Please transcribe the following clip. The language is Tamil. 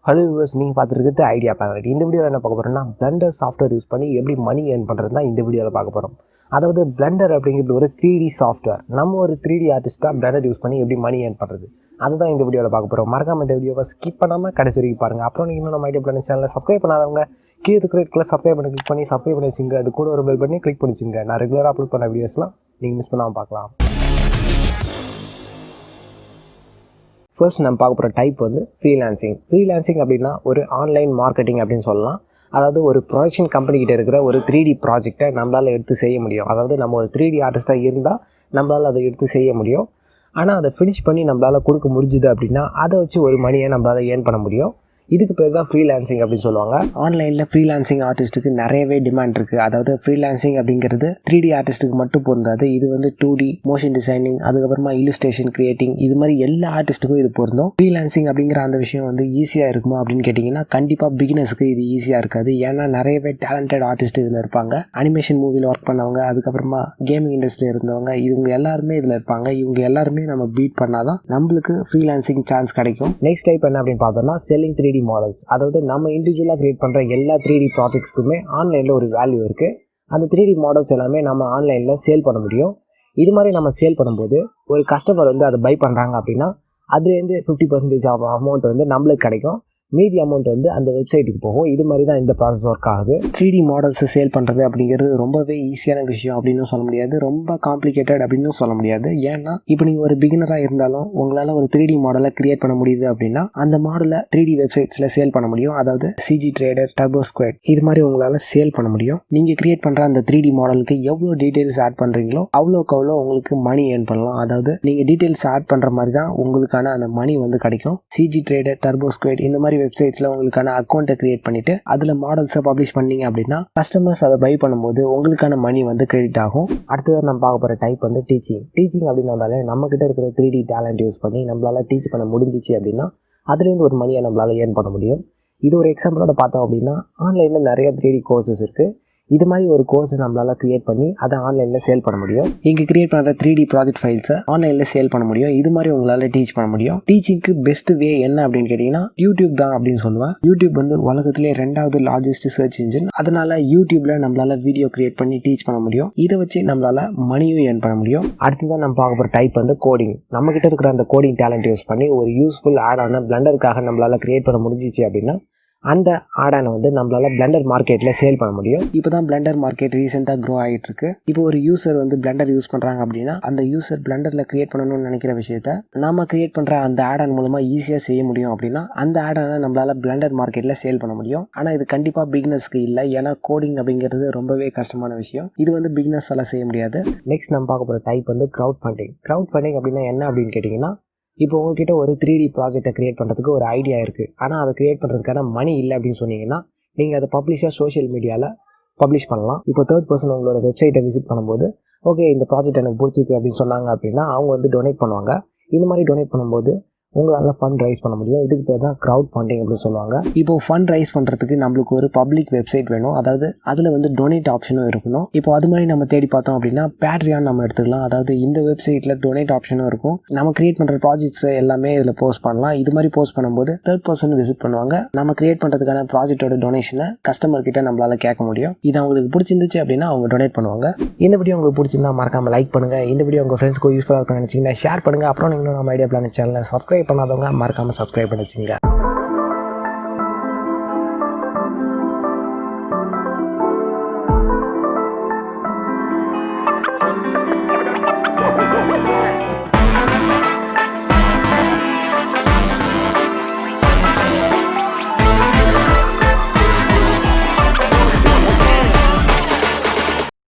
ஹலோ வியூவர்ஸ், நீங்கள் பார்த்துருக்கிறது ஐடியா பேனல். இந்த வீடியோவில் என்ன பார்க்க போகிறோம்னா Blender சாஃப்ட்வேர் யூஸ் பண்ணி எப்படி மணி ஏர்ன் பண்ணுறது தான் இந்த வீடியோவில் பார்க்க போகிறோம். அதாவது Blender அப்படிங்கிறது ஒரு 3D சாஃப்ட்வேர். நம்ம ஒரு 3D ஆர்டிஸ்ட்டாக Blender யூஸ் பண்ணி எப்படி மணி ஏர்ன் பண்ணுறது அதுதான் இந்த வீடியோவில் பார்க்க போகிறோம். மறக்காம இந்த வீடியோவை ஸ்கிப் பண்ணாமல் கடைசி வரைக்கும் பாருங்கள். அப்புறம் நீங்கள் இன்னும் நம்ம ஐடியா பேனல் சேனலில் சப்ஸ்கிரைப் பண்ணாதவங்க கீழே இருக்கிற சப்ஸ்கிரைப் பண்ணி சப்ஸ்கிரைப் பண்ணி வச்சுங்க. அது கூட ஒரு பெல் பண்ணி கிளிக் பண்ணி வச்சுங்க. நான் ரெகுலராக அப்லோட் பண்ண வீடியோஸ்லாம் நீங்கள் மிஸ் பண்ணாமல் பார்க்கலாம். ஃபர்ஸ்ட் நம்ம பார்க்க போகிற டைப் வந்து ஃப்ரீலான்சிங் அப்படின்னா ஒரு ஆன்லைன் மார்க்கெட்டிங் அப்படின்னு சொல்லலாம். அதாவது ஒரு ப்ரொடக்ஷன் கம்பெனிக்கிட்ட இருக்கிற ஒரு 3D ப்ராஜெக்டை நம்மளால் எடுத்து செய்ய முடியும். அதாவது நம்ம ஒரு 3D ஆர்டிஸ்ட்டாக இருந்தால் நம்மளால் அதை எடுத்து செய்ய முடியும். ஆனால் அதை ஃபினிஷ் பண்ணி நம்மளால் கொடுக்க முடிஞ்சுது அப்படின்னா அதை வச்சு ஒரு மணியை நம்மளால் ஏர்ன் பண்ண முடியும். இதுக்கு பேர் தான் ஃப்ரீலான்சிங் அப்படின்னு சொல்லுவாங்க. ஆன்லைனில் ஃப்ரீலான்சிங் ஆர்டிஸ்ட்டுக்கு நிறையவே டிமாண்ட் இருக்குது. அதாவது ஃப்ரீலான்சிங் அப்படிங்கிறது 3D ஆர்டிஸ்ட்டுக்கு மட்டும் பொருந்தாது. இது வந்து 2D மோஷன் டிசைனிங், அதுக்கப்புறமா இல்லுஸ்ட்ரேஷன் கிரியேட்டிங், இது மாதிரி எல்லா ஆர்டிஸ்ட்டுக்கும் இது பொருந்தும். ஃப்ரீலான்சிங் அப்படிங்கிற அந்த விஷயம் வந்து ஈஸியாக இருக்குமா அப்படின்னு கேட்டிங்கன்னா கண்டிப்பாக பிகினர்ஸுக்கு இது ஈஸியாக இருக்காது. ஏன்னா நிறையவே டேலண்டட் ஆர்டிஸ்ட் இதில் இருப்பாங்க. அனிமேஷன் மூவியில் ஒர்க் பண்ணவங்க, அதுக்கப்புறமா கேமிங் இண்டஸ்ட்ரியில் இருந்தவங்க, இவங்க எல்லாருமே இதில் இருப்பாங்க. இவங்க எல்லாருமே நம்ம பீட் பண்ணாதான் நம்மளுக்கு ஃப்ரீலான்சிங் சான்ஸ் கிடைக்கும். நெக்ஸ்ட் டைப் என்ன அப்படின்னு பார்த்தோம்னா செல்லிங் 3D மாடல்ஸ். அதாவது நம்ம இண்டிவிஜுவலாக கிரியேட் பண்ணுற எல்லா 3D ப்ராஜெக்ட்ஸ்க்குமே ஆன்லைனில் ஒரு வேல்யூ இருக்குது. அந்த 3D மாடல்ஸ் எல்லாமே நம்ம ஆன்லைனில் சேல் பண்ண முடியும். இது மாதிரி நம்ம சேல் பண்ணும்போது ஒரு கஸ்டமர் வந்து அதை பை பண்ணுறாங்க அப்படின்னா அதுலேருந்து 50% ஆஃப் அமௌண்ட் வந்து நம்மளுக்கு கிடைக்கும். மீதி அமௌண்ட் வந்து அந்த வெப்சைட்டுக்கு போகும். இது மாதிரி தான் இந்த ப்ராசஸ் ஒர்க் ஆகுது. 3D மாடல்ஸ் சேல் பண்ணுறது அப்படிங்கிறது ரொம்பவே ஈஸியான விஷயம் அப்படின்னு சொல்ல முடியாது, ரொம்ப காம்ப்ளிகேட்டட் அப்படின்னு சொல்ல முடியாது. ஏன்னா இப்போ நீங்கள் ஒரு பிகினராக இருந்தாலும் உங்களால் ஒரு 3D மாடலை கிரியேட் பண்ண முடியுது அப்படின்னா அந்த மாடலை 3D வெப்சைட்ஸில் சேல் பண்ண முடியும். அதாவது CG ட்ரேடர், டர்போ ஸ்குவாட், இது மாதிரி உங்களால் சேல் பண்ண முடியும். நீங்கள் கிரியேட் பண்ணுற அந்த 3D மாடலுக்கு எவ்வளோ டீட்டெயில்ஸ் ஆட் பண்ணுறீங்களோ அவ்வளோக்கு அவ்வளோ உங்களுக்கு மணி ஏர்ன் பண்ணலாம். அதாவது நீங்கள் டீட்டெயில்ஸ் ஆட் பண்ணுற மாதிரி தான் உங்களுக்கான அந்த மணி வந்து கிடைக்கும். CG ட்ரேடர், டர்போ ஸ்குவாட் இந்த மாதிரி வெப்சைட்ஸ்ல உங்களுக்கான அக்கௌண்ட்டை கிரியேட் பண்ணிட்டு அதுல மாடல்ஸை பப்ளிஷ் பண்ணீங்க அப்படின்னா கஸ்டமர்ஸ் அதை பை பண்ணும்போது உங்களுக்கான மணி வந்து கிரெடிட் ஆகும். அடுத்தது நம்ம பார்க்க போற டைப் வந்து டீச்சிங் அப்படின்னாலே நம்ம கிட்ட இருக்கிற 3D டேலண்ட் யூஸ் பண்ணி நம்மளால டீச் பண்ண முடிஞ்சிச்சு அப்படின்னா அதுலேருந்து ஒரு மணியை நம்மளால ஏர்ன் பண்ண முடியும். இது ஒரு எக்ஸாம்பிளோட பார்த்தோம் அப்படின்னா ஆன்லைனில் நிறைய 3D கோர்சஸ் இருக்குது. இது மாதிரி ஒரு கோர்ஸை நம்மளால் கிரியேட் பண்ணி அதை ஆன்லைனில் சேல் பண்ண முடியும். நீங்கள் கிரியேட் பண்ணுற 3D ப்ராஜெக்ட் ஃபைல்ஸை ஆன்லைனில் சேல் பண்ண முடியும். இது மாதிரி உங்களால் டீச் பண்ண முடியும். டீச்சிங்க்கு பெஸ்ட் வே என்ன அப்படின்னு கேட்டிங்கன்னா யூடியூப் தான் அப்படின்னு சொல்லுவேன். யூடியூப் வந்து உலகத்திலே 2வது லார்ஜஸ்ட் சர்ச் இன்ஜின். அதனால யூடியூப்ல நம்மளால வீடியோ கிரியேட் பண்ணி டீச் பண்ண முடியும். இதை வச்சு நம்மளால மணியும் ஏர்ன் பண்ண முடியும். அடுத்ததான் நம்ம பார்க்க போகிற டைப் வந்து கோடிங். நம்ம கிட்ட இருக்கிற அந்த கோடிங் டேலண்ட் யூஸ் பண்ணி ஒரு யூஸ்ஃபுல் ஆடான பிளண்டருக்காக நம்மளால கிரியேட் பண்ண முடிஞ்சிச்சு அப்படின்னா அந்த ஆடானை வந்து நம்மளால பிளண்டர் மார்க்கெட்டில் சேல் பண்ண முடியும். இப்போ தான் பிளண்டர் மார்க்கெட் ரீசெண்டாக க்ரோ ஆகிட்டு இருக்கு. இப்போ ஒரு யூசர் வந்து பிளண்டர் யூஸ் பண்ணுறாங்க அப்படின்னா அந்த யூசர் பிளண்டரில் கிரியேட் பண்ணணும்னு நினைக்கிற விஷயத்த நாம கிரியேட் பண்ணுற அந்த ஆடான் மூலமாக ஈஸியாக செய்ய முடியும் அப்படின்னா அந்த ஆடானை நம்மளால பிளண்டர் மார்க்கெட்டில் சேல் பண்ண முடியும். ஆனால் இது கண்டிப்பாக பிகினர்ஸ்க்கு இல்லை. ஏன்னா கோடிங் அப்படிங்கிறது ரொம்பவே கஷ்டமான விஷயம். இது வந்து பிகினர்ஸ் எல்லாம் செய்ய முடியாது. நெக்ஸ்ட் நம்ம பார்க்க போகிற டைப் வந்து க்ரௌட் ஃபண்டிங் அப்படின்னா என்ன அப்படின்னு கேட்டிங்கன்னா இப்போ உங்ககிட்ட ஒரு 3D ப்ராஜெக்டை கிரியேட் பண்ணுறதுக்கு ஒரு ஐடியா இருக்குது. ஆனால் அதை கிரியேட் பண்ணுறதுக்கான மணி இல்லை அப்படின்னு சொன்னீங்கன்னா நீங்கள் அதை பப்ளிஷாக சோஷியல் மீடியாவில் பப்ளிஷ் பண்ணலாம். இப்போ 3rd பர்சன் உங்களோட வெப்சைட்டை விசிட் பண்ணும்போது ஓகே இந்த ப்ராஜெக்ட் எனக்கு பிடிச்சிருக்கு அப்படின்னு சொன்னாங்க அப்படின்னா அவங்க வந்து டொனேட் பண்ணுவாங்க. இந்த மாதிரி டொனேட் பண்ணும்போது உங்களால் ஃபண்ட் ரைஸ் பண்ண முடியும். இதுக்கு பேர் தான் க்ரௌட் ஃபண்டிங் அப்படின்னு சொல்லுவாங்க. இப்போ ஃபண்ட் ரைஸ் பண்ணுறதுக்கு நம்மளுக்கு ஒரு பப்ளிக் வெப்சைட் வேணும். அதாவது அதில் வந்து டொனேட் ஆப்ஷனும் இருக்கணும். இப்போ அது மாதிரி நம்ம தேடி பார்த்தோம் அப்படின்னா பேட்ரியான் நம்ம எடுத்துக்கலாம். அதாவது இந்த வெப்சைட்டில் டொனேட் ஆப்ஷனும் இருக்கும். நம்ம கிரியேட் பண்ணுற ப்ராஜெக்ட்ஸ் எல்லாமே இதில் போஸ்ட் பண்ணலாம். இது மாதிரி போஸ்ட் பண்ணும்போது 3rd பர்சன் விசிட் பண்ணுவாங்க. நம்ம கிரியேட் பண்ணுறதுக்கான ப்ராஜெக்டோட டொனேஷனை கஸ்டமர் கிட்ட நம்மளால கேட்க முடியும். இது அவங்களுக்கு பிடிச்சிருந்துச்சு அப்படின்னா அவங்க டொனேட் பண்ணுவாங்க. இந்த வீடியோ உங்களுக்கு பிடிச்சிருந்தா மறக்காம லைக் பண்ணுங்க. இந்த வீடியோ உங்கள் ஃப்ரெண்ட்ஸ்க்கு யூஸ்ஃபுல்லாக இருக்கும்னு நினச்சிங்கன்னா ஷேர் பண்ணுங்க. அப்புறம் நீங்களும் நம்ம ஐடியா பிளான் சேனலை சப்ஸ்கிரைப் பண்ணாதவங்க மறக்காம சப்ஸ்கிரைப் பண்ணிச்சுங்க.